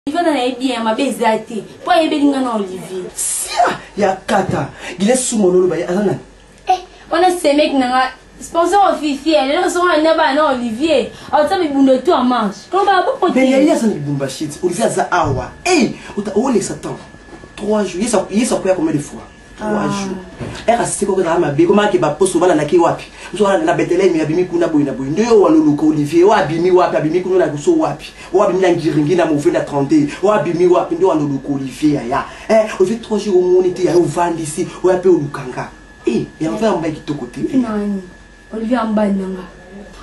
Olivier na bien ma bezate. Pour yebelinga na Olivier. Sia ya kata. Gile sumonolo ba azana. On a ces mecs na sponsor officiel. Là sont na ba na Olivier. On ça me bundo tout en manche. Comment va beaucoup de. Mais ya ça ne bumba shit. Olivier za awa. O le satan. 3 jours. Il ça combien de fois? 3 jours. C'est quoi que ma bé comment que ba poso bala na ki wapi. Mso na betele mi abimi kuna boina boina. Ndio wanuluka Olivier wa abimi wapi abimi kuna na kuso wapi. Wa abimi na ngiringi na move na 30. Wa abimi wapi ndio wanuluka Olivier ya. Olivier 3 jours au monité ya uvandi ici. Wa pe olukanga. Et on va en mettre de côté. Non, Olivier en bas nanga.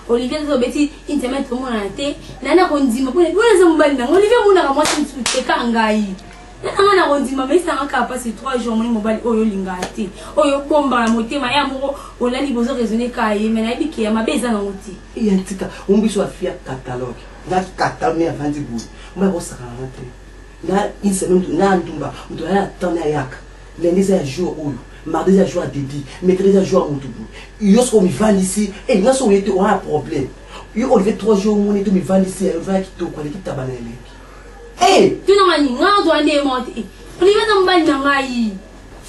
Olivier zo beti internet ko mona te. Nana ko ndima pour les mbanda. Olivier mona ka moi c'est ka ngai. Nana ko ndima mais ça ka passer 3 jours mon mobile oyo lingati. Oyo bomba na motema ya moko olali bozo raisonner ka ye mais na biki ya mabeza na moti. Et antika, on biso afia catalogue. Na catalogue avant de bout. Moi bo ça rentre. Na une semaine na ndumba, on doit attendre ayaka. Lundi c'est un jour oyo. Mardi à jour à Dédi, mercredi à jour à Moutoubu. Yosko mi van ici, et là on était on a un problème. Yo Olivier 3 jours on est tout mi van ici, on va quitter quoi l'équipe tabanelle. Tu n'as pas ni on doit démonter. Olivier n'a pas de ngai.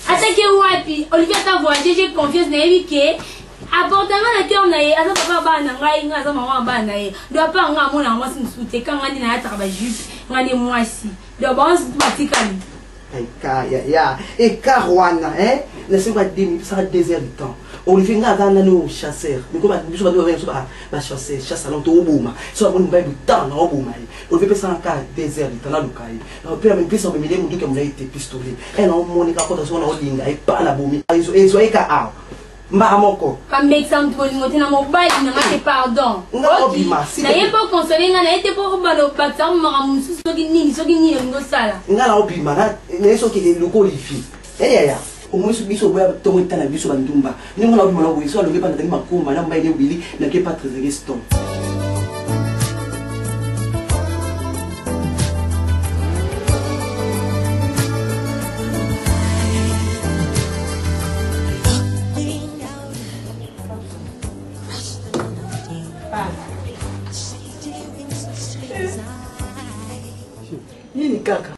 Attaquer wapi, Olivier t'a voyagé, j'ai confiance na que apportement na cœur na ye, asa papa ba na ngai, asa maman ba na ye. Doit pas nga mona moi si soute quand ngani na travail jupe, ngani moi si. Doit pas se pratikali. Et Caruana, laissez moi dire, ça va 2 heures de temps. Olivier n'a pas de chasseur. Mais comment nous sommes pas chasser, chasse à l'entour au bouma. Soit on va du temps au bouma. Olivier peut s'en faire 2 heures de temps dans le cahier. On peut même plus en mêler mon dieu qui a été pistolet. Et non, mon écart contre son ordinaire et pas la boumi. Et soyez qu'à Maramoko. Comme exemple, pour monter dans mon bail, il n'a pas pardon. Non, na yepo consoler na été pour balo batam maramusu soki ni ngo sala. Ngala obima na soki le loko Olivier. Ya. Omusu biso boya tomita na biso bandumba. Ni ngala obima lo so alobe bana tangi makoma na mbaye ne ubili na ke pas très restant. Nini kaka?